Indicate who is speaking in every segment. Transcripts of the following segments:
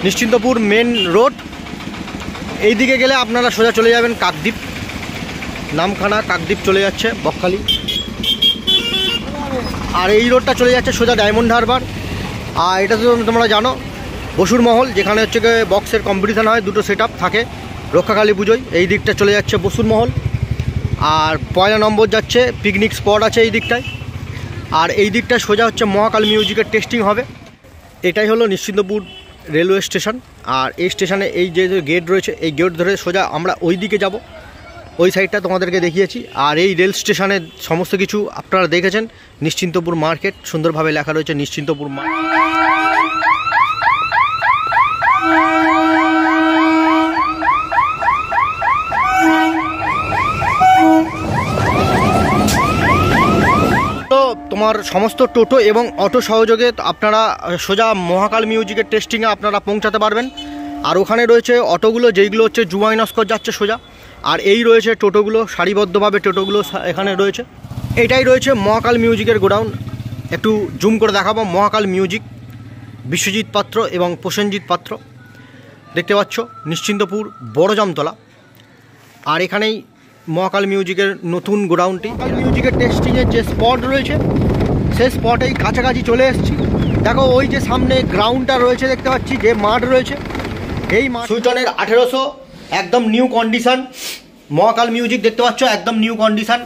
Speaker 1: Nishchintapur main road. এই দিকে গেলে আপনারা সোজা চলে যাবেন কাকদ্বীপ, নামখানা কাকদ্বীপ চলে যাচ্ছে বকখালি। আর এই রোডটা চলে যাচ্ছে সোজা ডায়মন্ড হারবার। আর এটা তো তোমরা জানো বসুর মহল, যেখানে হচ্ছে গিয়ে বক্সের কম্পিটিশান হয়, দুটো সেট আপ থাকে রক্ষাকালী পুজোয়। এই দিকটা চলে যাচ্ছে বসুর মহল। আর 1 নম্বর যাচ্ছে পিকনিক স্পট আছে এই দিকটায়। আর এই দিকটা সোজা হচ্ছে মহাকাল মিউজিকের টেস্টিং হবে। এটাই হলো নিশ্চিন্তপুর রেলওয়ে স্টেশন। আর এই স্টেশনে এই যে গেট রয়েছে, এই গেট ধরে সোজা আমরা ওই দিকে যাব, ওই সাইডটা তোমাদেরকে দেখিয়েছি। আর এই রেল স্টেশনের সমস্ত কিছু আপনারা দেখেছেন। নিশ্চিন্তপুর মার্কেট সুন্দরভাবে লেখা রয়েছে নিশ্চিন্তপুর মার্কেট। তো তোমার সমস্ত টোটো এবং অটো সহযোগে আপনারা সোজা মহাকাল মিউজিকের টেস্টিংয়ে আপনারা পৌঁছাতে পারবেন। আর ওখানে রয়েছে অটোগুলো, যেইগুলো হচ্ছে জুমাইনস্কর যাচ্ছে সোজা। আর এই রয়েছে টোটোগুলো, সারিবদ্ধভাবে টোটোগুলো এখানে রয়েছে। এটাই রয়েছে মহাকাল মিউজিকের গোডাউন। একটু জুম করে দেখাবো। মহাকাল মিউজিক, বিশ্বজিৎ পাত্র এবং প্রসেনজিৎ পাত্র দেখতে পাচ্ছ, নিশ্চিন্তপুর বড় জামতলা। আর এখানেই মহাকাল মিউজিকের নতুন গোডাউনটি। মহাকাল মিউজিকের টেস্টিংয়ের যে স্পট রয়েছে সেই স্পটেই কাছাকাছি চলে এসেছি। দেখো ওই যে সামনে গ্রাউন্ডটা রয়েছে দেখতে পাচ্ছি, যে মাঠ রয়েছে, এই মাঠ সুইটনের 1800 একদম নিউ কন্ডিশন। মহাকাল মিউজিক দেখতে পাচ্ছ একদম নিউ কন্ডিশন।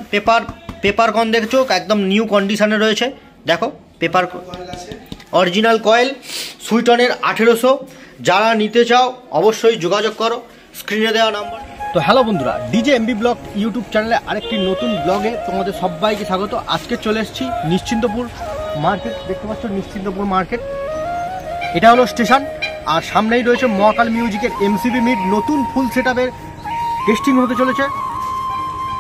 Speaker 1: পেপার কন দেখছো একদম নিউ কন্ডিশনে রয়েছে। দেখো পেপার অরিজিনাল কয়েল, সুইটনের 1800। যারা নিতে চাও অবশ্যই যোগাযোগ করো স্ক্রিনে দেওয়া নাম্বার। তো হ্যালো বন্ধুরা, ডিজে এমবি ব্লগ ইউটিউব চ্যানেলে আরেকটি নতুন ব্লগে তোমাদের সবাইকে স্বাগত। আজকে চলে এসেছি নিশ্চিন্তপুর মার্কেট। দেখতে পাচ্ছ নিশ্চিন্তপুর মার্কেট, এটা হলো স্টেশন। আর সামনেই রয়েছে মহাকাল মিউজিকের এমসিবি মিট, নতুন ফুল সেটআপের টেস্টিং হতে চলেছে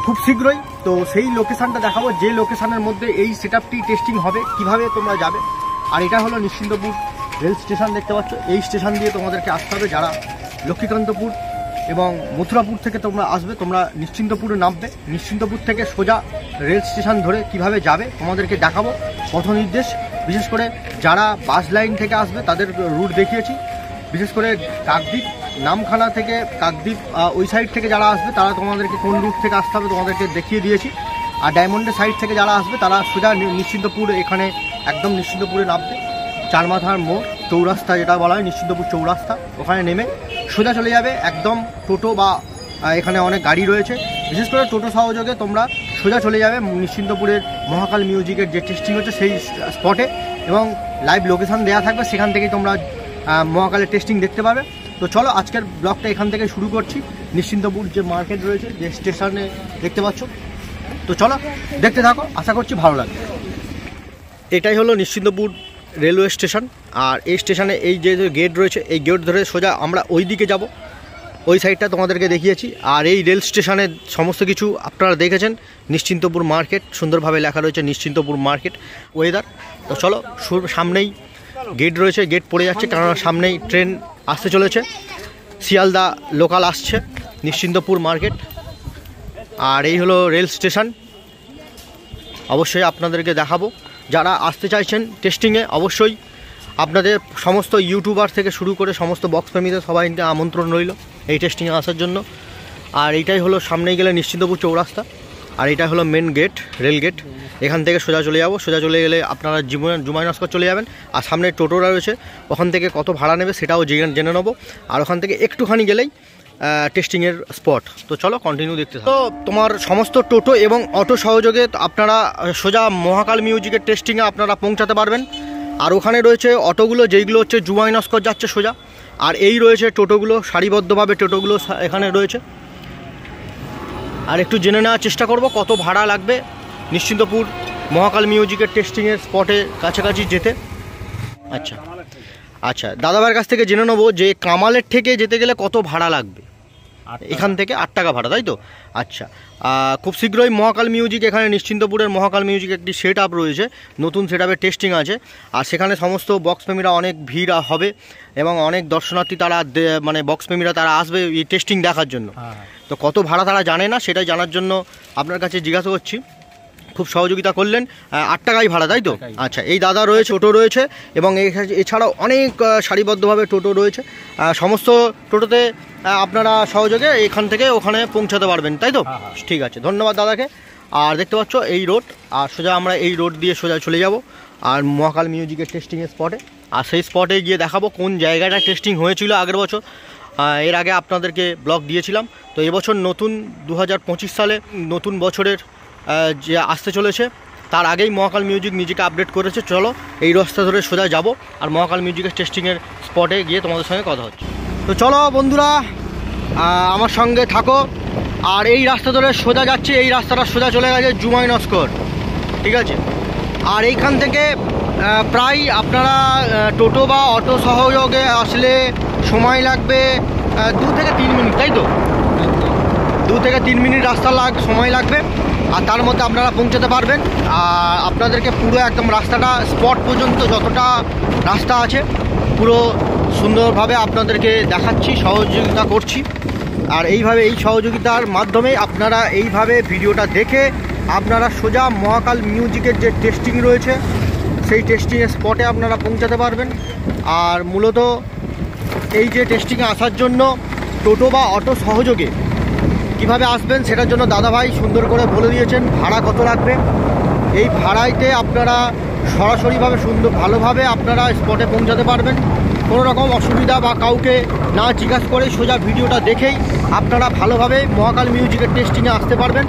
Speaker 1: খুব শীঘ্রই। তো সেই লোকেশানটা দেখাবো, যে লোকেশানের মধ্যে এই সেটআপটি টেস্টিং হবে, কিভাবে তোমরা যাবে। আর এটা হলো নিশ্চিন্তপুর রেল স্টেশন দেখতে পাচ্ছ। এই স্টেশন দিয়ে তোমাদেরকে আসতে হবে। যারা লক্ষ্মীকান্তপুর এবং মথুরাপুর থেকে তোমরা আসবে, তোমরা নিশ্চিন্তপুরে নামবে। নিশ্চিন্তপুর থেকে সোজা রেল স্টেশন ধরে কিভাবে যাবে তোমাদেরকে দেখাবো পথ নির্দেশ। বিশেষ করে যারা বাস লাইন থেকে আসবে তাদের রুট দেখিয়েছি। বিশেষ করে কাকদ্বীপ, নামখানা থেকে কাকদ্বীপ ওই সাইড থেকে যারা আসবে তারা তোমাদেরকে কোন রুট থেকে আসতে হবে তোমাদেরকে দেখিয়ে দিয়েছি। আর ডায়মন্ডের সাইড থেকে যারা আসবে তারা সোজা নিশ্চিন্তপুর, এখানে একদম নিশ্চিন্তপুরে নামবে। চারমাথার মোড় চৌরাস্তা যেটা বলা হয় নিশ্চিন্তপুর চৌরাস্তা, ওখানে নেমে সোজা চলে যাবে একদম টোটো বা এখানে অনেক গাড়ি রয়েছে। বিশেষ করে টোটো সহযোগে তোমরা সোজা চলে যাবে নিশ্চিন্তপুরের মহাকাল মিউজিকের যে টেস্টিং হচ্ছে সেই স্পটে, এবং লাইভ লোকেশান দেওয়া থাকবে, সেখান থেকেই তোমরা মহাকালের টেস্টিং দেখতে পাবে। তো চলো আজকের ব্লগটা এখান থেকে শুরু করছি। নিশ্চিন্তপুর যে মার্কেট রয়েছে, যে স্টেশনে দেখতে পাচ্ছ, তো চলো দেখতে থাকো, আশা করছি ভালো লাগবে। এটাই হলো নিশ্চিন্তপুর রেলওয়ে স্টেশন। আর এই স্টেশনে এই যে গেট রয়েছে, এই গেট ধরে সোজা আমরা ওই দিকে যাব, ওই সাইডটা তোমাদেরকে দেখিয়েছি। আর এই রেল স্টেশনের সমস্ত কিছু আপনারা দেখেছেন। নিশ্চিন্তপুর মার্কেট সুন্দরভাবে লেখা রয়েছে নিশ্চিন্তপুর মার্কেট ওয়েদার। তো চলো, সামনেই গেট রয়েছে, গেট পড়ে যাচ্ছে কারণ সামনেই ট্রেন আসতে চলেছে, শিয়ালদা লোকাল আসছে নিশ্চিন্তপুর মার্কেট। আর এই হলো রেল স্টেশন, অবশ্যই আপনাদেরকে দেখাবো। যারা আসতে চাইছেন টেস্টিংয়ে অবশ্যই আপনাদের সমস্ত ইউটিউবার থেকে শুরু করে সমস্ত বক্স প্রেমীদের সবাই আমন্ত্রণ রইল এই টেস্টিংয়ে আসার জন্য। আর এইটাই হলো সামনেই গেলে নিশ্চিন্তপুর চৌরাস্তা। আর এটা হলো মেন গেট, রেল গেট। এখান থেকে সোজা চলে যাব, সোজা চলে গেলে আপনারা জুমাইনস্কর চলে যাবেন। আর সামনে টোটোরা রয়েছে, ওখান থেকে কত ভাড়া নেবে সেটাও জেনে নেবো। আর ওখান থেকে একটুখানি গেলেই টেস্টিংয়ের স্পট। তো চলো কন্টিনিউ দেখতে থাকো। তো তোমার সমস্ত টোটো এবং অটো সহযোগে আপনারা সোজা মহাকাল মিউজিকের টেস্টিংয়ে আপনারা পৌঁছাতে পারবেন। আর ওখানে রয়েছে অটোগুলো, যেইগুলো হচ্ছে জুমাইনস্কর যাচ্ছে সোজা। আর এই রয়েছে টোটোগুলো, সারিবদ্ধভাবে টোটোগুলো এখানে রয়েছে। আর একটু জেনে নেওয়ার চেষ্টা করব কত ভাড়া লাগবে নিশ্চিন্তপুর মহাকাল মিউজিকের টেস্টিংয়ের স্পটে কাছাকাছি যেতে। আচ্ছা আচ্ছা, দাদাভাইয়ের কাছ থেকে জেনে নেবো যে কামালের থেকে যেতে গেলে কত ভাড়া লাগবে। এখান থেকে 8 টাকা ভাড়া, তাই তো? আচ্ছা, খুব শীঘ্রই মহাকাল মিউজিক, এখানে নিশ্চিন্তপুরের মহাকাল মিউজিক একটি সেট আপ রয়েছে, নতুন সেট আপের টেস্টিং আছে। আর সেখানে সমস্ত বক্স প্রেমীরা অনেক ভিড় হবে এবং অনেক দর্শনার্থী তারা মানে বক্স প্রেমীরা তারা আসবে এই টেস্টিং দেখার জন্য। তো কত ভাড়া তারা জানে না, সেটাই জানার জন্য আপনার কাছে জিজ্ঞাসা করছি খুব সহযোগিতা করলেন। 8 টাকাই ভাড়া, তাই তো? আচ্ছা, এই দাদা রয়েছে, টোটো রয়েছে এবং এছাড়াও অনেক সারিবদ্ধভাবে টোটো রয়েছে। সমস্ত টোটোতে আপনারা সহযোগে এখান থেকে ওখানে পৌঁছাতে পারবেন, তাই তো? ঠিক আছে, ধন্যবাদ দাদাকে। আর দেখতে পাচ্ছ এই রোড, আর সোজা আমরা এই রোড দিয়ে সোজা চলে যাব আর মহাকাল মিউজিকের টেস্টিংয়ের স্পটে। আর সেই স্পটে গিয়ে দেখাবো কোন জায়গাটা টেস্টিং হয়েছিল আগের বছর। এর আগে আপনাদেরকে ব্লগ দিয়েছিলাম। তো এবছর নতুন 2025 সালে নতুন বছরের যে আসতে চলেছে, তার আগেই মহাকাল মিউজিক নিজেকে আপডেট করেছে। চলো এই রাস্তা ধরে সোজা যাব আর মহাকাল মিউজিকের টেস্টিংয়ের স্পটে গিয়ে তোমাদের সঙ্গে কথা হচ্ছে। তো চলো বন্ধুরা, আমার সঙ্গে থাকো। আর এই রাস্তা ধরে সোজা যাচ্ছি, এই রাস্তাটা সোজা চলে গেছে জুমাই নস্কর, ঠিক আছে? আর এইখান থেকে প্রায় আপনারা টোটো বা অটো সহযোগে আসলে সময় লাগবে 2 থেকে 3 মিনিট, তাই তো? 2 থেকে 3 মিনিট রাস্তা সময় লাগবে, আর তার মধ্যে আপনারা পৌঁছাতে পারবেন। আর আপনাদেরকে পুরো একদম রাস্তাটা স্পট পর্যন্ত যতটা রাস্তা আছে পুরো সুন্দরভাবে আপনাদেরকে দেখাচ্ছি, সহযোগিতা করছি। আর এইভাবে এই সহযোগিতার মাধ্যমে আপনারা এইভাবে ভিডিওটা দেখে আপনারা সোজা মহাকাল মিউজিকের যে টেস্টিং রয়েছে সেই টেস্টিংয়ের স্পটে আপনারা পৌঁছাতে পারবেন। আর মূলত এই যে টেস্টিংয়ে আসার জন্য টোটো বা অটো সহযোগে কিভাবে আসবেন সেটার জন্য দাদাভাই সুন্দর করে বলে দিয়েছেন ভাড়া কত লাগবে। এই ভাড়াইতে আপনারা সরাসরিভাবে ভালোভাবে আপনারা স্পটে পৌঁছাতে পারবেন। কোনো রকম অসুবিধা বা কাউকে না জিজ্ঞাসা করে সোজা ভিডিওটা দেখেই আপনারা ভালোভাবে মহাকাল মিউজিকের টেস্টিংয়ে আসতে পারবেন।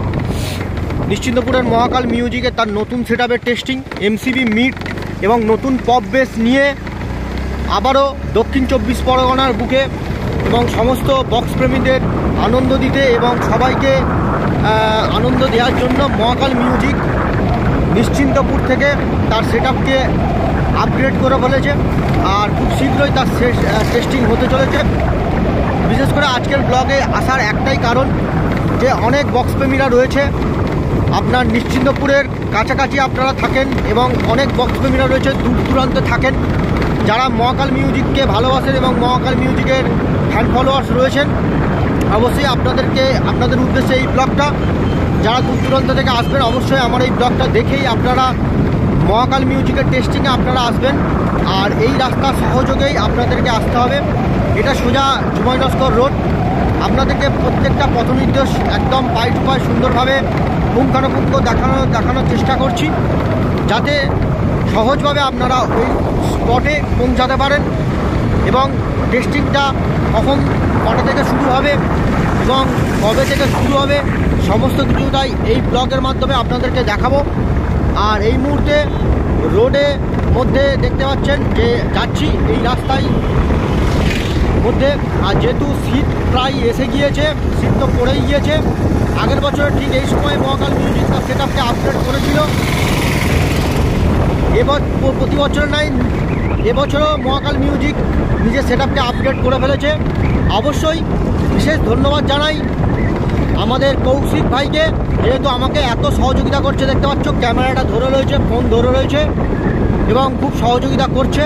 Speaker 1: নিশ্চিন্তপুরের মহাকাল মিউজিকে তার নতুন সেটআপের টেস্টিং, এমসিবি মিট এবং নতুন পপ বেস নিয়ে আবারও দক্ষিণ 24 পরগনার বুকে এবং সমস্ত বক্স প্রেমীদের আনন্দ দিতে এবং সবাইকে আনন্দ দেওয়ার জন্য মহাকাল মিউজিক নিশ্চিন্তপুর থেকে তার সেটআপকে আপগ্রেড করে ফেলেছে। আর খুব শীঘ্রই তার টেস্টিং হতে চলেছে। বিশেষ করে আজকের ব্লগে আসার একটাই কারণ যে অনেক বক্স প্রেমীরা রয়েছে আপনার নিশ্চিন্তপুরের কাছাকাছি আপনারা থাকেন এবং অনেক বক্স প্রেমীরা রয়েছে দূর দূরান্তে থাকেন, যারা মহাকাল মিউজিককে ভালোবাসেন এবং মহাকাল মিউজিকের ফ্যান ফলোয়ার্স রয়েছেন। অবশ্যই আপনাদের উদ্দেশ্যে এই ব্লগটা, যারা দূর দূরান্ত থেকে আসবেন অবশ্যই আমার এই ব্লগটা দেখেই আপনারা মহাকাল মিউজিকের টেস্টিংয়ে আপনারা আসবেন। আর এই রাস্তা সহযোগেই আপনাদেরকে আসতে হবে। এটা সোজা জুমাই নস্কর রোড। আপনাদেরকে প্রত্যেকটা পথ নির্দেশ একদম পাই টু পাই সুন্দরভাবে পুঙ্খানুপুঙ্খ দেখানোর চেষ্টা করছি, যাতে সহজভাবে আপনারা ওই স্পটে পৌঁছাতে পারেন। এবং টেস্টিংটা কটা থেকে শুরু হবে এবং কবে থেকে শুরু হবে সমস্ত কিছুটাই এই ব্লগের মাধ্যমে আপনাদেরকে দেখাবো। আর এই মুহূর্তে রোডে মধ্যে দেখতে পাচ্ছেন যে যাচ্ছি এই রাস্তায় মধ্যে। আর যেহেতু শীত প্রায় এসে গিয়েছে, শীত তো পড়েই গিয়েছে। আগের বছর ঠিক এই সময় মহাকাল মিউজিক তার সেটআপকে আপগ্রেড করেছিল। এবার প্রতি বছর নাই, এবছরও মহাকাল মিউজিক নিজের সেটআপকে আপগ্রেড করে ফেলেছে। অবশ্যই বিশেষ ধন্যবাদ জানাই আমাদের কৌশিক ভাইকে, যেহেতু আমাকে এত সহযোগিতা করছে। দেখতে পাচ্ছ ক্যামেরাটা ধরে রয়েছে, ফোন ধরে রয়েছে এবং খুব সহযোগিতা করছে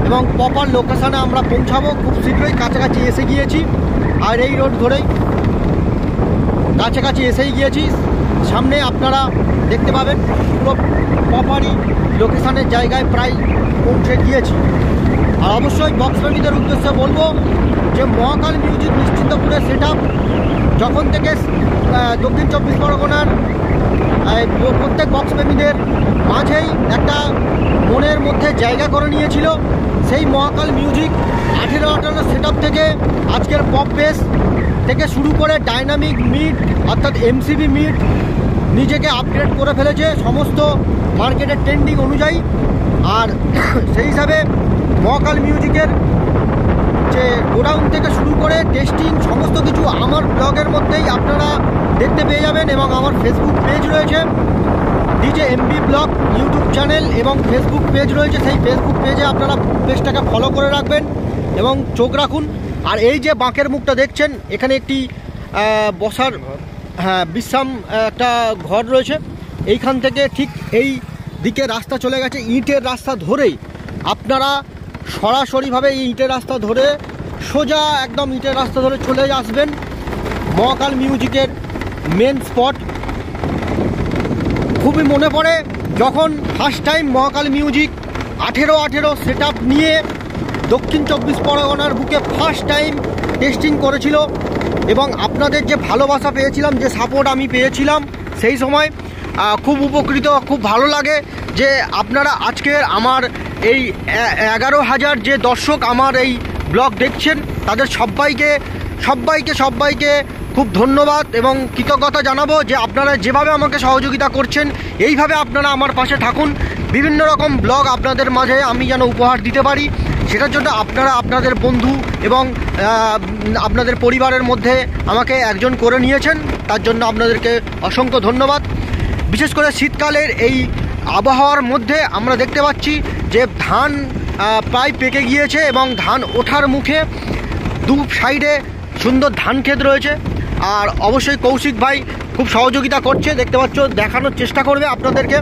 Speaker 1: এবং প্রপার লোকেশানে আমরা পৌঁছাবো খুব শীঘ্রই। কাছাকাছি এসে গিয়েছি, আর এই রোড ধরেই কাছাকাছি এসেই গিয়েছি। সামনে আপনারা দেখতে পাবেন পুরো প্রপারই লোকেশানের জায়গায় প্রায় পৌঁছে গিয়েছি। আর অবশ্যই বক্স প্রেমীদের উদ্দেশ্যে বলবো যে মহাকাল মিউজিক নিশ্চিন্তপুরের সেটআপ যখন থেকে দক্ষিণ 24 পরগনার প্রত্যেক বক্স প্রেমীদের মাঝেই একটা মনের মধ্যে জায়গা করে নিয়েছিল, সেই মহাকাল মিউজিক 18 সেটআপ থেকে আজকের পপ বেস থেকে শুরু করে ডাইনামিক মিট অর্থাৎ এমসিবি মিট নিজেকে আপগ্রেড করে ফেলেছে সমস্ত মার্কেটের ট্রেন্ডিং অনুযায়ী। আর সেই হিসাবে মহাকাল মিউজিকের যে গোডাউন থেকে শুরু করে টেস্টিং সমস্ত কিছু আমার ব্লগের মধ্যেই আপনারা দেখতে পেয়ে যাবেন। এবং আমার ফেসবুক পেজ রয়েছে DJ MB blog YouTube channel এবং ফেসবুক পেজ রয়েছে, সেই ফেসবুক পেজে আপনারা পেজটাকে ফলো করে রাখবেন এবং চোখ রাখুন। আর এই যে বাঁকের মুখটা দেখছেন, এখানে একটি বসার বিশ্রাম একটা ঘর রয়েছে। এইখান থেকে ঠিক এই দিকে রাস্তা চলে গেছে ইটের রাস্তা ধরেই আপনারা সরাসরিভাবে এই ইটের রাস্তা ধরে সোজা একদম ইটের রাস্তা ধরে চলে আসবেন মহাকাল মিউজিকের মেন স্পট। খুবই মনে পড়ে যখন ফার্স্ট টাইম মহাকাল মিউজিক 18 সেট আপ নিয়ে দক্ষিণ 24 পরগনার বুকে ফার্স্ট টাইম টেস্টিং করেছিল এবং আপনাদের যে ভালোবাসা পেয়েছিলাম, যে সাপোর্ট আমি পেয়েছিলাম সেই সময় খুব উপকৃত, খুব ভালো লাগে যে আপনারা আজকের আমার এই 11,000 যে দর্শক আমার এই ব্লগ দেখছেন তাদের সবাইকে খুব ধন্যবাদ এবং কৃতজ্ঞতা জানাবো যে আপনারা যেভাবে আমাকে সহযোগিতা করছেন এইভাবে আপনারা আমার পাশে থাকুন। বিভিন্ন রকম ব্লগ আপনাদের মাঝে আমি যেন উপহার দিতে পারি, সেটার জন্য আপনারা আপনাদের বন্ধু এবং আপনাদের পরিবারের মধ্যে আমাকে একজন করে নিয়েছেন, তার জন্য আপনাদেরকে অসংখ্য ধন্যবাদ। বিশেষ করে শীতকালের এই আবহাওয়ার মধ্যে আমরা দেখতে পাচ্ছি যে ধান প্রায় পেকে গিয়েছে এবং ধান ওঠার মুখে, দু সাইডে সুন্দর ধান ক্ষেত রয়েছে। আর অবশ্যই কৌশিক ভাই খুব সহযোগিতা করছে, দেখতে পাচ্ছ, দেখানোর চেষ্টা করবে আপনাদেরকে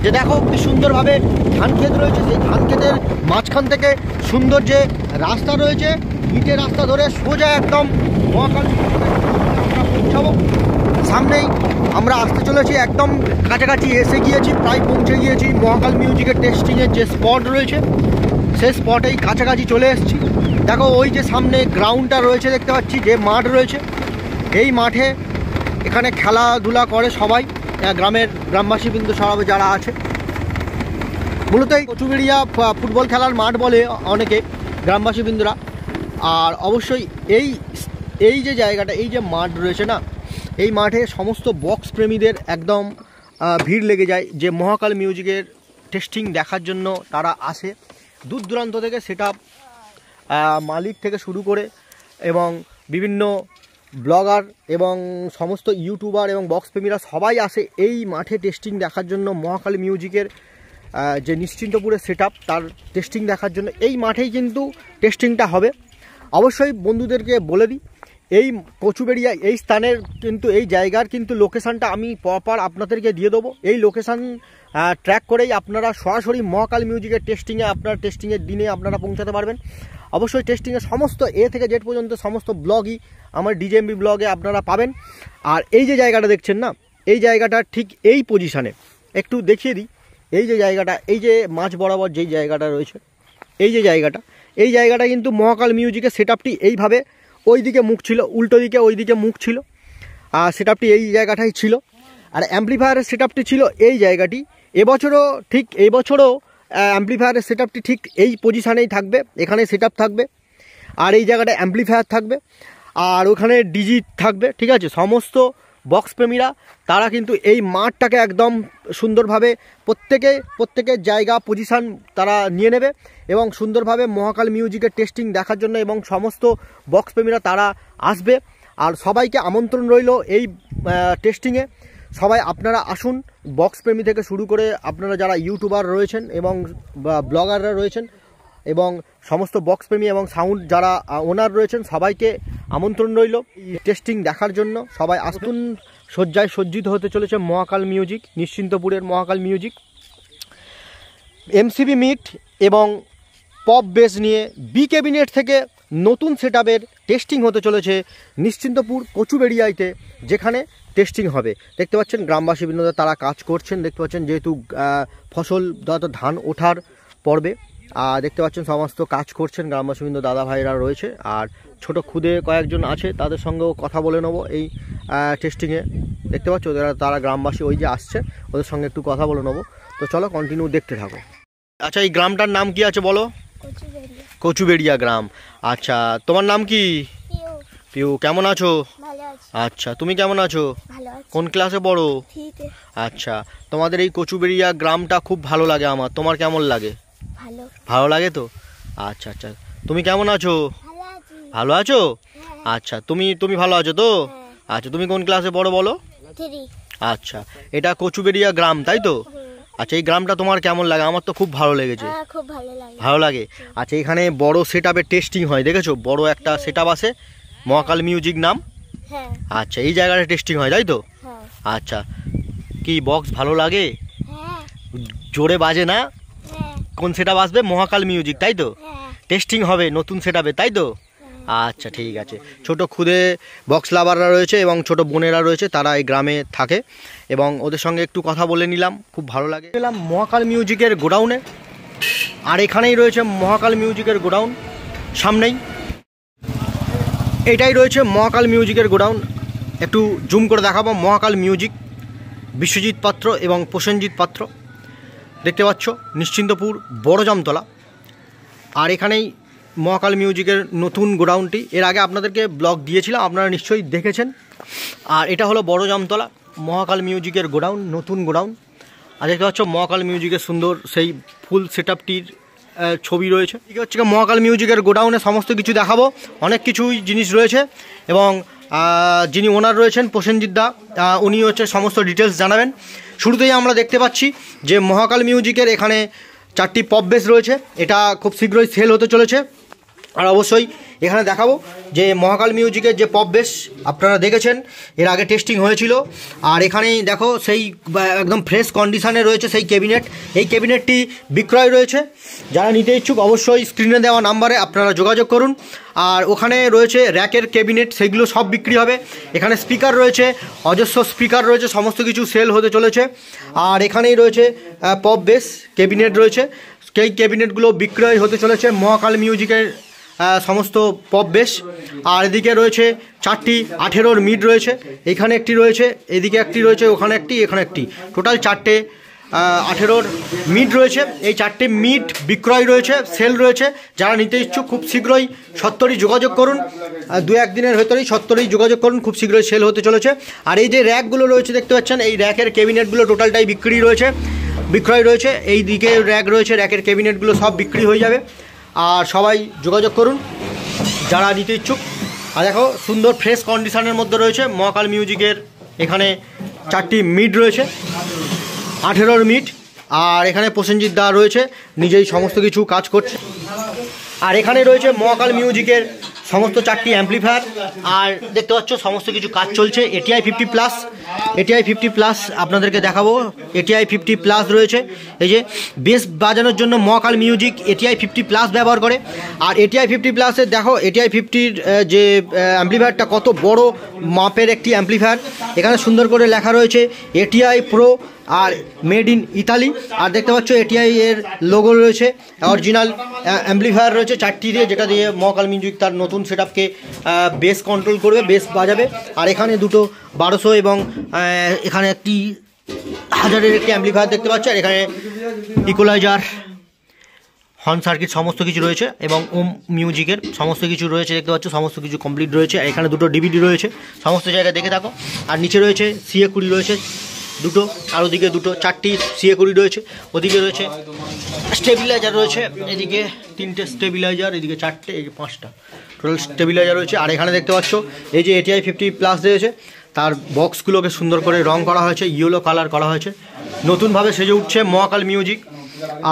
Speaker 1: যে দেখো কি সুন্দরভাবে ধান ক্ষেত রয়েছে। সেই ধান ক্ষেতের মাঝখান থেকে সুন্দর যে রাস্তা রয়েছে, ইটের রাস্তা ধরে সোজা একদম মহাকাল আমরা পৌঁছাবো। সামনেই আমরা আসতে চলেছি, একদম কাছাকাছি এসে গিয়েছি, প্রায় পৌঁছে গিয়েছি মহাকাল মিউজিকের টেস্টিংয়ের যে স্পট রয়েছে সেই স্পটেই কাছাকাছি চলে এসেছি। দেখো ওই যে সামনে গ্রাউন্ডটা রয়েছে, দেখতে পাচ্ছি যে মাঠ রয়েছে, এই মাঠে এখানে খেলাধুলা করে সবাই, গ্রামবাসী বিন্দু সবাই যারা আছে। মূলত এই কচুবেড়িয়া ফুটবল খেলার মাঠ বলে অনেকে গ্রামবাসী বিন্দুরা। আর অবশ্যই এই যে জায়গাটা, এই যে মাঠ রয়েছে না, এই মাঠে সমস্ত বক্স প্রেমীদের একদম ভিড় লেগে যায়, যে মহাকাল মিউজিকের টেস্টিং দেখার জন্য তারা আসে দূর দূরান্ত থেকে। সেটা মালিক থেকে শুরু করে এবং বিভিন্ন ব্লগার এবং সমস্ত ইউটিউবার এবং বক্স প্রেমীরা সবাই আসে এই মাঠে টেস্টিং দেখার জন্য। মহাকাল মিউজিকের যে নিশ্চিন্তপুরের সেট আপ, তার টেস্টিং দেখার জন্য এই মাঠেই কিন্তু টেস্টিংটা হবে। অবশ্যই বন্ধুদেরকে বলে দিই, এই কচুবেড়িয়া এই স্থানের কিন্তু এই জায়গার কিন্তু লোকেশানটা আমি প্রপার আপনাদেরকে দিয়ে দেবো। এই লোকেশান ট্র্যাক করেই আপনারা সরাসরি মহাকাল মিউজিকের টেস্টিংয়ের দিনে আপনারা পৌঁছাতে পারবেন। অবশ্যই টেস্টিংয়ের সমস্ত এ থেকে জেড পর্যন্ত সমস্ত ব্লগই আমার ডিজেএমবি ব্লগে আপনারা পাবেন। আর এই যে জায়গাটা দেখছেন না, এই জায়গাটা ঠিক এই পজিশানে একটু দেখিয়ে দিই। এই যে জায়গাটা, এই যে মাঝ বরাবর যেই জায়গাটা রয়েছে, এই জায়গাটা কিন্তু মহাকাল মিউজিকের সেট আপটি এইভাবে ওই দিকে মুখ ছিল, উল্টো দিকে ওই দিকে মুখ ছিল, আর সেট আপটি এই জায়গাটাই ছিল। আর অ্যাম্প্লিফায়ারের সেট আপটি ছিল এই জায়গাটি। এই বছরও অ্যাম্প্লিফায়ারের সেট আপটি ঠিক এই পজিশানেই থাকবে, এখানে সেট আপ থাকবে আর এই জায়গাটায় অ্যাম্প্লিফায়ার থাকবে আর ওখানে ডিজি থাকবে। ঠিক আছে, সমস্ত বক্স প্রেমীরা তারা কিন্তু এই মাঠটাকে একদম সুন্দরভাবে প্রত্যেকের জায়গা পজিশান তারা নিয়ে নেবে এবং সুন্দরভাবে মহাকাল মিউজিকের টেস্টিং দেখার জন্য এবং সমস্ত বক্স প্রেমীরা তারা আসবে। আর সবাইকে আমন্ত্রণ রইল এই টেস্টিংয়ে। সবাই আপনারা আসুন, বক্স প্রেমী থেকে শুরু করে আপনারা যারা ইউটিউবার রয়েছেন এবং ব্লগাররা রয়েছেন এবং সমস্ত বক্স প্রেমী এবং সাউন্ড যারা ওনার রয়েছেন, সবাইকে আমন্ত্রণ রইল টেস্টিং দেখার জন্য। সবাই আসুন, সজ্জায় সজ্জিত হতে চলেছে মহাকাল মিউজিক, নিশ্চিন্তপুরের মহাকাল মিউজিক। এমসিবি মিট এবং পপ বেস নিয়ে বি ক্যাবিনেট থেকে নতুন সেট আপের টেস্টিং হতে চলেছে নিশ্চিন্তপুর কচুবেড়িয়াতে, যেখানে টেস্টিং হবে। দেখতে পাচ্ছেন গ্রামবাসী বিনোদন তারা কাজ করছেন, দেখতে পাচ্ছেন যেহেতু ফসল ধান ওঠার পর্বে, দেখতে পাচ্ছেন সমস্ত কাজ করছেন গ্রামবাসী বিন্দু দাদা ভাইরা রয়েছে। আর ছোট খুদে কয়েকজন আছে, তাদের সঙ্গেও কথা বলে নেবো এই টেস্টিংয়ে। দেখতে পাচ্ছ তারা গ্রামবাসী ওই যে আসছে, ওদের সঙ্গে একটু কথা বলে নেবো। তো চলো কন্টিনিউ দেখতে থাকো। আচ্ছা, এই গ্রামটার নাম কি আছে বলো? কচুবেড়িয়া গ্রাম। আচ্ছা, তোমার নাম কি? পিউ। কেমন আছো? আচ্ছা, তুমি কেমন আছো? কোন ক্লাসে পড়ো? আচ্ছা, তোমাদের এই কচুবেড়িয়া গ্রামটা খুব ভালো লাগে আমার, তোমার কেমন লাগে? ভালো লাগে তো। আচ্ছা আচ্ছা, তুমি কেমন আছো? ভালো আছো? আচ্ছা, তুমি ভালো আছো তো? আচ্ছা, তুমি কোন ক্লাসে পড়ো বলো? আচ্ছা, এটা কচুবেড়িয়া গ্রাম তাই তো? আচ্ছা, এই গ্রামটা তোমার কেমন লাগে? আমার তো খুব ভালো লেগেছে। ভালো লাগে। আচ্ছা, এখানে বড় সেট আপের টেস্টিং হয়, দেখেছো? বড় একটা সেট আপ আছে, মহাকাল মিউজিক নাম। আচ্ছা, এই জায়গাটা টেস্টিং হয় তাই তো? আচ্ছা, কি বক্স ভালো লাগে? জোরে বাজে না? কোন সেট আপ আসবে? মহাকাল মিউজিক তাই তো? টেস্টিং হবে নতুন সেট আপে তাই তো? আচ্ছা ঠিক আছে। ছোট খুদে বক্স লাভাররা রয়েছে এবং ছোট বোনেরা রয়েছে, তারা এই গ্রামে থাকে এবং ওদের সঙ্গে একটু কথা বলে নিলাম, খুব ভালো লাগে। এলাম মহাকাল মিউজিকের গোডাউনে, আর এখানেই রয়েছে মহাকাল মিউজিকের গোডাউন, সামনেই এটাই রয়েছে মহাকাল মিউজিকের গোডাউন। একটু জুম করে দেখাবো মহাকাল মিউজিক, বিশ্বজিৎ পাত্র এবং প্রসেনজিৎ পাত্র, দেখতে পাচ্ছ নিশ্চিন্তপুর বড় জামতলা। আর এখানেই মহাকাল মিউজিকের নতুন গোডাউনটি, এর আগে আপনাদেরকে ব্লগ দিয়েছিলাম, আপনারা নিশ্চয়ই দেখেছেন। আর এটা হলো বড় জামতলা মহাকাল মিউজিকের গোডাউন, নতুন গোডাউন। আর দেখতে পাচ্ছ মহাকাল মিউজিকের সুন্দর সেই ফুল সেটআপটির ছবি রয়েছে। ঠিক হচ্ছে মহাকাল মিউজিকের গোডাউনে সমস্ত কিছু দেখাবো, অনেক কিছুই জিনিস রয়েছে এবং যিনি ওনার রয়েছেন প্রসেনজিৎ দা, উনি হচ্ছে সমস্ত ডিটেলস জানাবেন। শুরুতেই আমরা দেখতে পাচ্ছি যে মহাকাল মিউজিকের এখানে 4টি পপ বেস রয়েছে, এটা খুব শীঘ্রই সেল হতে চলেছে। আর অবশ্যই এখানে দেখাবো যে মহাকাল মিউজিকের যে পপ বেস আপনারা দেখেছেন এর আগে টেস্টিং হয়েছিল। আর এখানেই দেখো সেই একদম ফ্রেশ কন্ডিশনে রয়েছে সেই ক্যাবিনেট, এই ক্যাবিনেটটি বিক্রয় রয়েছে। যারা নিতে ইচ্ছুক অবশ্যই স্ক্রিনে দেওয়া নাম্বারে আপনারা যোগাযোগ করুন। আর ওখানে রয়েছে র্যাকের ক্যাবিনেট, সেইগুলো সব বিক্রি হবে। এখানে স্পিকার রয়েছে, অজস্র স্পিকার রয়েছে, সমস্ত কিছু সেল হতে চলেছে। আর এখানেই রয়েছে পপ বেস ক্যাবিনেট রয়েছে, সেই ক্যাবিনেটগুলো বিক্রয় হতে চলেছে মহাকাল মিউজিকের সমস্ত পপ বেস। আর এদিকে রয়েছে 4টি 18 মিড রয়েছে, এখানে একটি রয়েছে, এদিকে একটি রয়েছে, ওখানে একটি, এখানে একটি, টোটাল 4টে 18 মিড রয়েছে। এই 4টে মিড বিক্রয় রয়েছে, সেল রয়েছে। যারা নিতে ইচ্ছুক খুব শীঘ্রই সত্তরই যোগাযোগ করুন, 2-1 দিনের ভেতরেই সত্তরই যোগাযোগ করুন, খুব শীঘ্রই সেল হতে চলেছে। আর এই যে র্যাকগুলো রয়েছে দেখতে পাচ্ছেন, এই র্যাকের ক্যাবিনেটগুলো টোটালটাই বিক্রয় রয়েছে। এই দিকে র্যাক রয়েছে, র্যাকের ক্যাবিনেটগুলো সব বিক্রি হয়ে যাবে। আর সবাই যোগাযোগ করুন যারা নিতে ইচ্ছুক। আর দেখো সুন্দর ফ্রেশ কন্ডিশনের মধ্যে রয়েছে মহাকাল মিউজিকের, এখানে 4টি মিড রয়েছে, 18 মিড। আর এখানে প্রসেনজিৎ দা রয়েছে, নিজেই সমস্ত কিছু কাজ করছে। আর এখানে রয়েছে মহাকাল মিউজিকের সমস্ত 4টি অ্যাম্পলিফায়ার। আর দেখতে পাচ্ছ সমস্ত কিছু কাজ চলছে। এটিআই 50 প্লাস আপনাদেরকে দেখাবো, এটিআই 50 প্লাস রয়েছে। এই যে বেস বাজানোর জন্য মহাকাল মিউজিক এটিআই 50 প্লাস ব্যবহার করে। আর এটিআই 50 প্লাসের দেখো এটিআই 50-র যে অ্যাম্পলিফায়ারটা কত বড় মাপের একটি অ্যাম্পলিফায়ার, এখানে সুন্দর করে লেখা রয়েছে এটিআই প্রো আর মেড ইন ইতালি। আর দেখতে পাচ্ছ এটিআই এর লোগো রয়েছে, অরিজিনাল অ্যাম্পলিফায়ার রয়েছে 4টি দিয়ে, যেটা দিয়ে মহাকাল মিউজিক তার নতুন সেটআপকে বেস কন্ট্রোল করবে, বেস বাজাবে। আর এখানে দুটো 1200 এবং এখানে একটি 1000-এর একটি অ্যাম্পলিফায়ার দেখতে পাচ্ছ। আর এখানে ইকুয়ালাইজার, হর্ন সার্কিট সমস্ত কিছু রয়েছে এবং ওম মিউজিকের সমস্ত কিছু রয়েছে দেখতে পাচ্ছ, সমস্ত কিছু কমপ্লিট রয়েছে। আর এখানে দুটো ডিভিডি রয়েছে, সমস্ত জায়গায় দেখে থাকো। আর নিচে রয়েছে CA 20 রয়েছে দুটো, আর ওদিকে দুটো 4টি CA 20 রয়েছে। ওদিকে রয়েছে স্টেবিলাইজার রয়েছে, এদিকে 3টে স্টেবিলাইজার, এদিকে 4টে, এই 5টা টোটাল স্টেবিলাইজার রয়েছে। আর এখানে দেখতে পাচ্ছ এই যে এটিআই 50 প্লাস রয়েছে, তার বক্সগুলোকে সুন্দর করে রং করা হয়েছে, ইয়েলো কালার করা হয়েছে, নতুনভাবে সেজে উঠছে মহাকাল মিউজিক।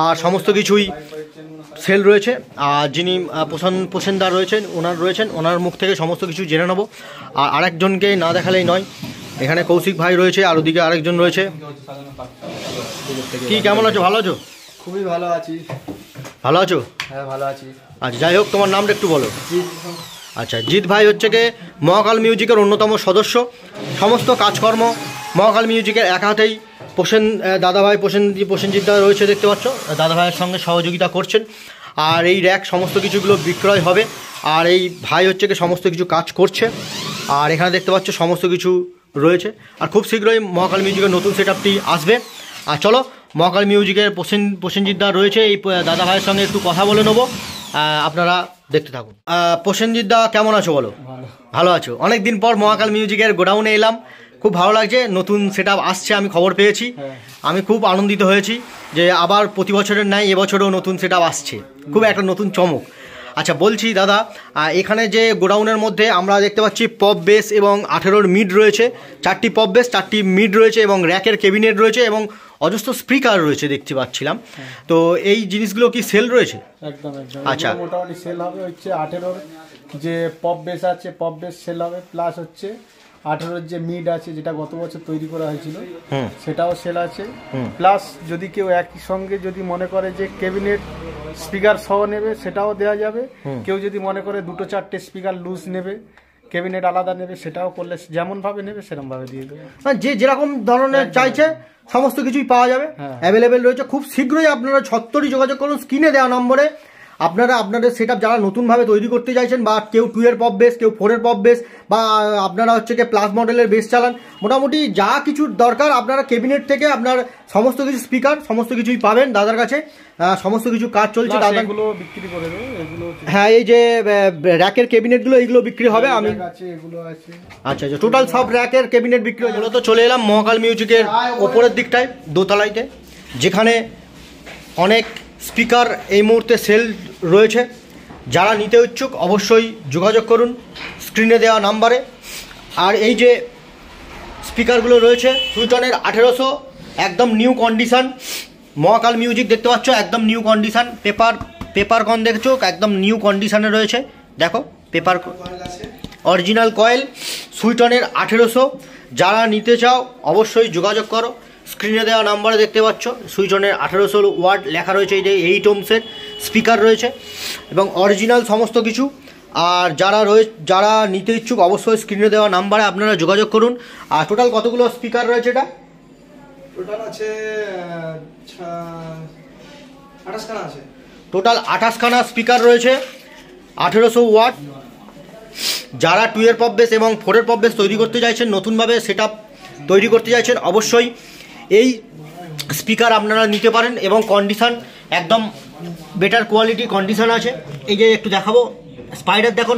Speaker 1: আর সমস্ত কিছুই সেল রয়েছে। আর যিনি প্রসেনদা রয়েছেন, ওনার মুখ থেকে সমস্ত কিছু জেনে নেবো। আর আরেকজনকে না দেখালেই নয়, এখানে কৌশিক ভাই রয়েছে, আর ওদিকে আরেকজন রয়েছে। কি কেমন আছো? ভালো আছো?
Speaker 2: খুবই ভালো আছি।
Speaker 1: ভালো আছো?
Speaker 2: হ্যাঁ ভালো আছি।
Speaker 1: আচ্ছা যাই হোক, তোমার নামটা একটু বলো। আচ্ছা, জিৎ ভাই হচ্ছে কি মহাকাল মিউজিকের অন্যতম সদস্য। সমস্ত কাজকর্ম মহাকাল মিউজিকের এক হাতেই দাদাভাই প্রসেনজিৎ দা রয়েছে দেখতে পাচ্ছ, দাদাভাইয়ের সঙ্গে সহযোগিতা করছেন। আর এই র্যাক সমস্ত কিছুগুলো বিক্রয় হবে। আর এই ভাই হচ্ছে কি সমস্ত কিছু কাজ করছে। আর এখানে দেখতে পাচ্ছ সমস্ত কিছু রয়েছে। আর খুব শীঘ্রই মহাকাল মিউজিকের নতুন সেটআপটি আসবে। আর চলো মহাকাল মিউজিকের প্রসেনজিৎ দা রয়েছে, এই দাদা ভাইয়ের সঙ্গে একটু কথা বলে নেবো, আপনারা দেখতে থাকুন। প্রসেনজিৎ দা কেমন আছো বলো? ভালো আছো? অনেক দিন পর মহাকাল মিউজিকের গোডাউনে এলাম, খুব ভালো লাগছে। নতুন সেটআপ আসছে, আমি খবর পেয়েছি, আমি খুব আনন্দিত হয়েছি যে আবার প্রতি বছরের ন্যায় এবছরেও নতুন সেটআপ আসছে, খুব একটা নতুন চমক। আচ্ছা বলছি দাদা, এখানে যে গোডাউনের মধ্যে আমরা দেখতে পাচ্ছি পপ বেস এবং 18 মিড রয়েছে, 4টি পপ বেস 4টি মিড রয়েছে এবং র্যাকের ক্যাবিনেট রয়েছে এবং অজস্র স্পিকার রয়েছে দেখতে পাচ্ছিলাম। তো এই জিনিসগুলো কি সেল রয়েছে?
Speaker 2: একদম।
Speaker 1: আচ্ছা,
Speaker 2: মোটামুটি সেল হবে। হচ্ছে 18 যে পপ বেস আছে, পপ বেস সেল হবে, প্লাস হচ্ছে 18 যে মিড আছে যেটা গত বছর তৈরি করা হয়েছিল সেটাও সেল আছে। প্লাস যদি কেউ একই সঙ্গে যদি মনে করে যে ক্যাবিনেট স্পিকার সহ নেবে সেটাও দেওয়া যাবে। কেউ যদি মনে করে 2-4টে স্পিকার লুজ নেবে, ক্যাবিনেট আলাদা নেবে, সেটাও করলে যেমন ভাবে নেবে সেরকম ভাবে দিয়ে দেবে।
Speaker 1: যে যেরকম ধরনের চাইছে সমস্ত কিছুই পাওয়া যাবে, অ্যাভেলেবেল রয়েছে। খুব শীঘ্রই আপনারা ছত্তরই যোগাযোগ করুন স্ক্রিনে দেওয়া নম্বরে। আপনারা আপনাদের সেটআপ যারা নতুনভাবে তৈরি করতে চাইছেন, বা কেউ 2 এর পপ বেস, কেউ 4 এর পপ বেস, বা আপনারা হচ্ছে কি প্লাস মডেলের বেস চালান, মোটামুটি যা কিছু দরকার আপনারা ক্যাবিনেট থেকে আপনার সমস্ত কিছু স্পিকার সমস্ত কিছুই পাবেন দাদার কাছে। সমস্ত কিছু কাজ চলছে, দাদা
Speaker 2: এগুলো বিক্রি করে দেবো এগুলো।
Speaker 1: হ্যাঁ, এই যে র্যাকের ক্যাবিনেটগুলো এইগুলো বিক্রি হবে। আমি
Speaker 2: এগুলো আছে।
Speaker 1: আচ্ছা আচ্ছা, টোটাল সব র্যাকের ক্যাবিনেট বিক্রি হয়ে গেল। তো চলে এলাম মহাকাল মিউজিকের ওপরের দিকটায়, দোতলাইতে, যেখানে অনেক স্পিকার এই মুহূর্তে সেল রয়েছে। যারা নিতে ইচ্ছুক অবশ্যই যোগাযোগ করুন স্ক্রিনে দেওয়া নাম্বারে। আর এই যে স্পিকারগুলো রয়েছে সুইটনের 1800, একদম নিউ কন্ডিশন। মহাকাল মিউজিক দেখতে পাচ্ছ, একদম নিউ কন্ডিশন। পেপার কন দেখছো, একদম নিউ কন্ডিশনে রয়েছে। দেখো পেপার অরিজিনাল কয়েল, সুইটনের 1800। যারা নিতে চাও অবশ্যই যোগাযোগ করো। স্ক্রিনে দেওয়া নাম্বারে দেখতে পাচ্ছ সুইটনের 1800 ওয়াট লেখা রয়েছে। এই যে 8 ohms-এর স্পিকার রয়েছে এবং অরিজিনাল সমস্ত কিছু। আর যারা নিতে ইচ্ছুক অবশ্যই স্ক্রিনে দেওয়া নাম্বারে আপনারা যোগাযোগ করুন। আর টোটাল কতগুলো স্পিকার রয়েছে এটা?
Speaker 3: টোটাল আছে 28 খানা আছে।
Speaker 1: টোটাল 28 খানা স্পিকার রয়েছে, 1800 ওয়াট। যারা 2 এর পপ বেস এবং 4 এর পপ বেস তৈরি করতে চাইছেন, নতুনভাবে সেটআপ তৈরি করতে চাইছেন, অবশ্যই এই স্পিকার আপনারা নিতে পারেন। এবং কন্ডিশন একদম বেটার কোয়ালিটি কন্ডিশন আছে। এই যে একটু দেখাবো, স্পাইডার দেখো,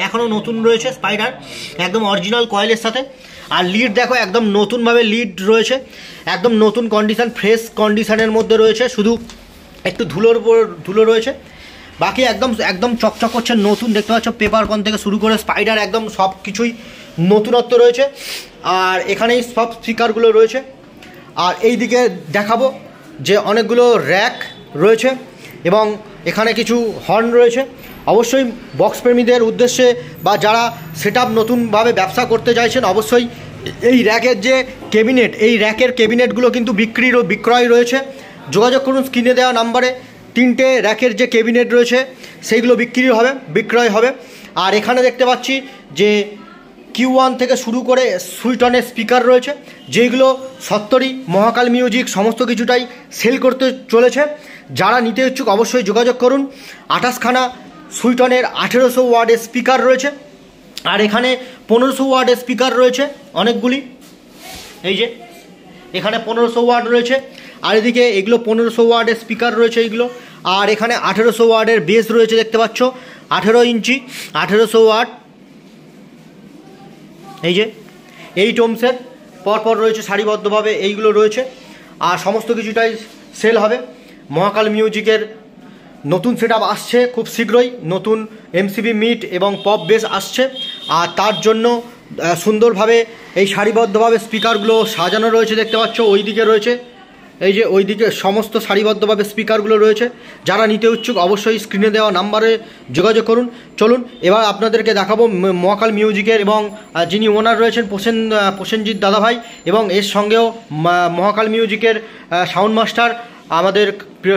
Speaker 1: এখনও নতুন রয়েছে স্পাইডার, একদম অরিজিনাল কয়েলের সাথে। আর লিড দেখো, একদম নতুনভাবে লিড রয়েছে, একদম নতুন কন্ডিশন, ফ্রেশ কন্ডিশনের মধ্যে রয়েছে। শুধু একটু ধুলো রয়েছে, বাকি একদম চকচক করছে, নতুন। দেখতে পাচ্ছ পেপার কন থেকে শুরু করে স্পাইডার, একদম সব কিছুই নতুনত্ব রয়েছে। আর এখানেই সব স্পিকারগুলো রয়েছে। আর এই দিকে দেখাবো যে অনেকগুলো র্যাক রয়েছে এবং এখানে কিছু হর্ন রয়েছে। অবশ্যই বক্স প্রেমীদের উদ্দেশ্যে বা যারা সেটআপ নতুনভাবে ব্যবসা করতে চাইছেন, অবশ্যই এই র্যাকের যে ক্যাবিনেট, এই র্যাকের ক্যাবিনেটগুলো কিন্তু বিক্রয় রয়েছে। যোগাযোগ করুন স্ক্রিনে দেওয়া নাম্বারে। 3টে র্যাকের যে ক্যাবিনেট রয়েছে সেইগুলো বিক্রয় হবে। আর এখানে দেখতে পাচ্ছি যে Q1 থেকে শুরু করে সুইটনের স্পিকার রয়েছে, যেগুলো সত্তরই মহাকাল মিউজিক সমস্ত কিছুটাই সেল করতে চলেছে। যারা নিতে ইচ্ছুক অবশ্যই যোগাযোগ করুন। 28 খানা সুইটনের 1800 ওয়াটের স্পিকার রয়েছে। আর এখানে 1500 ওয়াটের স্পিকার রয়েছে অনেকগুলি। এই যে এখানে 1500 ওয়াট রয়েছে, আর এদিকে এগুলো 1500 ওয়াটের স্পিকার রয়েছে এইগুলো। আর এখানে 1800 ওয়াটের বেস রয়েছে, দেখতে পাচ্ছ 18 ইঞ্চি 1800 ওয়াট। এই যে 8 ohms-এর পরপর রয়েছে সারিবদ্ধভাবে, এইগুলো রয়েছে। আর সমস্ত কিছুটাই সেল হবে। মহাকাল মিউজিকের নতুন সেটআপ আসছে খুব শীঘ্রই, নতুন MCB মিট এবং পপ বেস আসছে। আর তার জন্য সুন্দরভাবে এই সারিবদ্ধভাবে স্পিকারগুলো সাজানো রয়েছে, দেখতে পাচ্ছ ওই দিকে রয়েছে। এই যে ওই দিকে সমস্ত সারিবদ্ধভাবে স্পিকারগুলো রয়েছে। যারা নিতে ইচ্ছুক অবশ্যই স্ক্রিনে দেওয়া নাম্বারে যোগাযোগ করুন। চলুন এবার আপনাদেরকে দেখাবো মহাকাল মিউজিকের এবং যিনি ওনার রয়েছেন প্রসেনজিৎ দাদাভাই, এবং এর সঙ্গেও মহাকাল মিউজিকের সাউন্ড মাস্টার আমাদের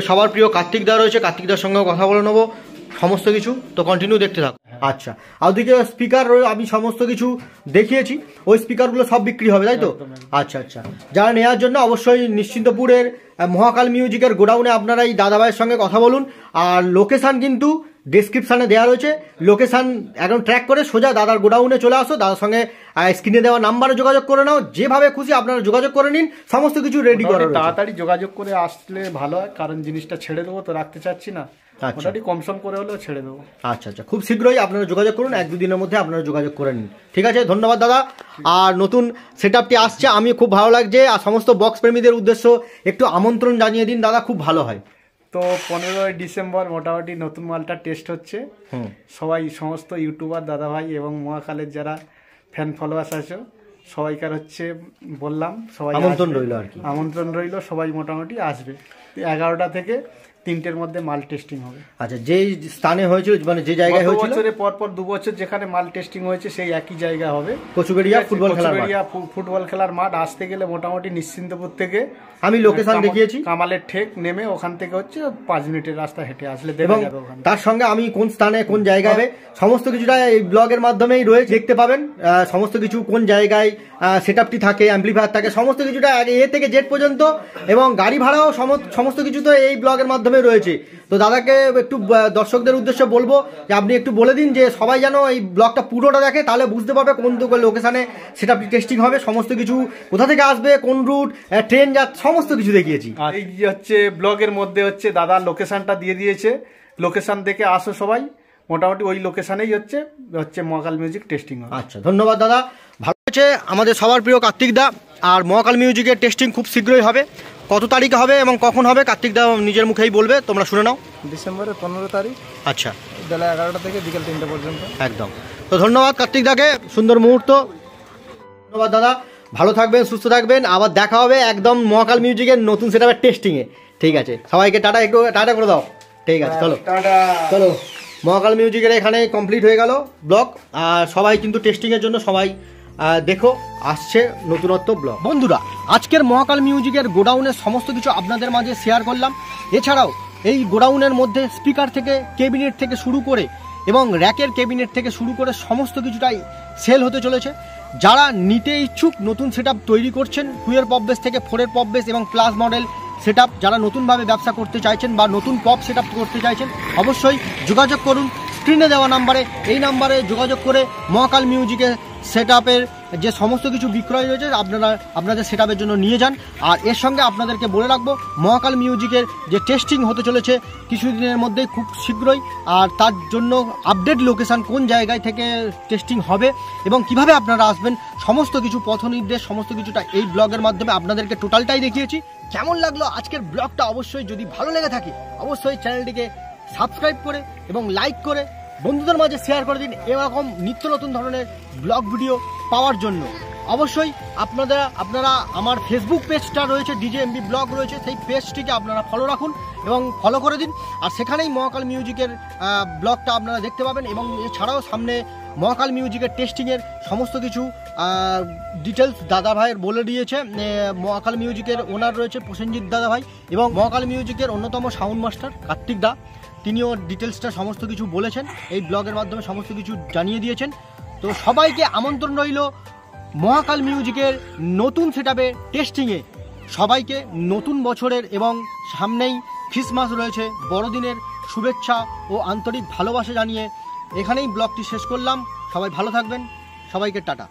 Speaker 1: সবার প্রিয় কার্তিক দা রয়েছে। কার্তিক দার সঙ্গেও কথা বলে নেবো সমস্ত কিছু। তো কন্টিনিউ দেখতে থাকো। আচ্ছা, আর ওদিকে স্পিকার আমি সমস্ত কিছু দেখিয়েছি, ওই স্পিকারগুলো সব বিক্রি হবে, তাই তো? আচ্ছা আচ্ছা, যারা নেওয়ার জন্য অবশ্যই নিশ্চিন্তপুরের মহাকাল মিউজিকের গোডাউনে আপনারা এই দাদাভাইয়ের সঙ্গে কথা বলুন। আর লোকেশান কিন্তু ডেসক্রিপশানে দেওয়া রয়েছে, লোকেশান একদম ট্র্যাক করে সোজা দাদার গোডাউনে চলে আসো। দাদার সঙ্গে স্ক্রিনে দেওয়া নাম্বারে যোগাযোগ করে নাও, যেভাবে খুশি আপনারা যোগাযোগ করে নিন, সমস্ত কিছু রেডি করে।
Speaker 2: তাড়াতাড়ি যোগাযোগ করে আসলে ভালো হয়, কারণ জিনিসটা ছেড়ে দেবো তো রাখতে চাচ্ছি না। মোটামুটি কমসম করে হলেও ছেড়ে দেবো।
Speaker 1: আচ্ছা আচ্ছা, খুব শীঘ্রই আপনারা যোগাযোগ করুন, 1-2 দিনের মধ্যে আপনারা যোগাযোগ করে নিন। ঠিক আছে, ধন্যবাদ দাদা। আর নতুন সেটআপটি আসছে, আমি খুব ভালো লাগছে। আর সমস্ত বক্স প্রেমীদের উদ্দেশ্য একটু আমন্ত্রণ জানিয়ে দিন দাদা, খুব ভালো হয়।
Speaker 2: তো 15ই ডিসেম্বর মোটামুটি নতুন মালটা টেস্ট হচ্ছে। সবাই সমস্ত ইউটিউবার দাদাভাই এবং মহাকালের যারা ফ্যান ফলোয়ার্স আছে সবাইকার হচ্ছে বললাম, সবাই আমন্ত্রণ রইল। আর কি আমন্ত্রণ রইল, সবাই মোটামুটি আসবে 11টা থেকে 3টের মধ্যে মাল টেস্টিং হবে।
Speaker 1: আচ্ছা, যেই স্থানে হয়েছিল মানে যে জায়গায়
Speaker 2: গত
Speaker 1: হয়েছিল
Speaker 2: বছরে পরপর 2 বছর যেখানে মাল টেস্টিং হয়েছে সেই একই জায়গা হবে,
Speaker 1: কচুবেড়িয়া ফুটবল খেলার মাঠ।
Speaker 2: কচুবেড়িয়া ফুটবল খেলার মাঠ। আসতে গেলে মোটামুটি নিশ্চিন্তপুর থেকে
Speaker 1: আমি লোকেশন দেখিয়েছি,
Speaker 2: কামালের ঠেক নেমে ওখান থেকে হচ্ছে 5 মিনিটের রাস্তা হেঁটে আসলে দেখা
Speaker 1: এবং
Speaker 2: যাবে ওখানে।
Speaker 1: তার সঙ্গে আমি কোন স্থানে কোন জায়গায় হবে সমস্ত কিছুটা এই ব্লগের মাধ্যমেই রয়েছে, দেখতে পাবেন। সমস্ত কিছু কোন জায়গায় সেটআপটি থাকে, অ্যাম্পলিফায়ার থাকে, সমস্ত কিছুটা এ থেকে জেড পর্যন্ত, এবং গাড়ি ভাড়াও সমস্ত কিছু তো এই ব্লগের মাধ্যমে রয়েছে। তো দাদাকে একটু দর্শকদের উদ্দেশ্যে বলবো যে আপনি একটু বলে দিন যে সবাই যেন এই ব্লগটা পুরোটা দেখে, তাহলে বুঝতে পারবে কোন লোকেশনে সেটআপটি টেস্টিং হবে, সমস্ত কিছু কোথা থেকে আসবে, কোন রুট, ট্রেন সমস্ত কিছু দেখিয়েছি।
Speaker 2: এই যে হচ্ছে ব্লগের মধ্যে হচ্ছে দাদা লোকেশনটা দিয়ে দিয়েছে, লোকেশন দেখে আসো সবাই, মোটামুটি ওই লোকেশনেই হচ্ছে মহাকাল মিউজিক টেস্টিং হবে।
Speaker 1: আচ্ছা, ধন্যবাদ দাদা। ভালো হচ্ছে আমাদের সবার প্রিয় কার্তিক দা। আর মহাকাল মিউজিকের টেস্টিং খুব শীঘ্রই হবে। কত তারিখে হবে এবং কখন হবে কার্তিক দা নিজের মুখেই বলবে, তোমরা শুনে নাও।
Speaker 3: ডিসেম্বরের 15 তারিখ,
Speaker 1: আচ্ছা,
Speaker 3: বেলা 11টা থেকে বিকেল 3টা পর্যন্ত।
Speaker 1: একদম। তো ধন্যবাদ কার্তিক দাকে, সুন্দর মুহূর্ত। ধন্যবাদ দাদা, ভালো থাকবেন, সুস্থ থাকবেন। আবার দেখা হবে একদম মহাকাল মিউজিকের নতুন সেটআপের টেস্টিংয়ে। ঠিক আছে, সবাইকে টাটা, একটু টাটা করে দাও। ঠিক আছে, চলো চলো। মহাকাল মিউজিকের এখানে কমপ্লিট হয়ে গেল ব্লগ। আর সবাই কিন্তু টেস্টিংয়ের জন্য সবাই দেখো, আসছে নতুনত্ব ব্লগ। বন্ধুরা, আজকের মহাকাল মিউজিকের গোডাউনের সমস্ত কিছু আপনাদের মাঝে শেয়ার করলাম। এছাড়াও এই গোডাউনের মধ্যে স্পিকার থেকে, ক্যাবিনেট থেকে শুরু করে এবং র্যাকের ক্যাবিনেট থেকে শুরু করে সমস্ত কিছুটাই সেল হতে চলেছে। যারা নিতে ইচ্ছুক, নতুন সেটআপ তৈরি করছেন, 2 এর পপ বেস থেকে 4 এর পপ বেস এবং প্লাস মডেল সেটআপ, যারা নতুনভাবে ব্যবসা করতে চাইছেন বা নতুন পপ সেটআপ করতে চাইছেন, অবশ্যই যোগাযোগ করুন স্ক্রিনে দেওয়া নাম্বারে। এই নাম্বারে যোগাযোগ করে মহাকাল মিউজিকের সেটআপের যে সমস্ত কিছু বিক্রয় রয়েছে আপনারা আপনাদের সেটআপের জন্য নিয়ে যান। আর এর সঙ্গে আপনাদেরকে বলে রাখবো, মহাকাল মিউজিকের যে টেস্টিং হতে চলেছে কিছুদিনের মধ্যেই, খুব শীঘ্রই। আর তার জন্য আপডেট লোকেশান, কোন জায়গায় থেকে টেস্টিং হবে এবং কিভাবে আপনারা আসবেন, সমস্ত কিছু পথ নির্দেশ, সমস্ত কিছুটা এই ব্লগের মাধ্যমে আপনাদেরকে টোটালটাই দেখিয়েছি। কেমন লাগলো আজকের ব্লগটা? অবশ্যই যদি ভালো লেগে থাকে অবশ্যই চ্যানেলটিকে সাবস্ক্রাইব করে এবং লাইক করে বন্ধুদের মাঝে শেয়ার করে দিন, এরকম নিত্য নতুন ধরনের ব্লগ ভিডিও পাওয়ার জন্য। অবশ্যই আপনারা আমার ফেসবুক পেজটা রয়েছে, DJMB ব্লগ রয়েছে, সেই পেজটিকে আপনারা ফলো রাখুন এবং ফলো করে দিন। আর সেখানেই মহাকাল মিউজিকের ব্লগটা আপনারা দেখতে পাবেন। এবং এছাড়াও সামনে মহাকাল মিউজিকের টেস্টিংয়ের সমস্ত কিছু ডিটেলস দাদা ভাইয়ের বলে দিয়েছে। মহাকাল মিউজিকের ওনার রয়েছে প্রসেনজিৎ দাদা ভাই, এবং মহাকাল মিউজিকের অন্যতম সাউন্ড মাস্টার কার্তিক দা, তিনিও ডিটেলসটা সমস্ত কিছু বলেছেন, এই ব্লগের মাধ্যমে সমস্ত কিছু জানিয়ে দিয়েছেন। তো সবাইকে আমন্ত্রণ রইল মহাকাল মিউজিকের নতুন সেটআপে টেস্টিংয়ে। সবাইকে নতুন বছরের এবং সামনেই ক্রিসমাস রয়েছে, বড়দিনের শুভেচ্ছা ও আন্তরিক ভালোবাসা জানিয়ে এখানেই ব্লগটি শেষ করলাম। সবাই ভালো থাকবেন, সবাইকে টাটা।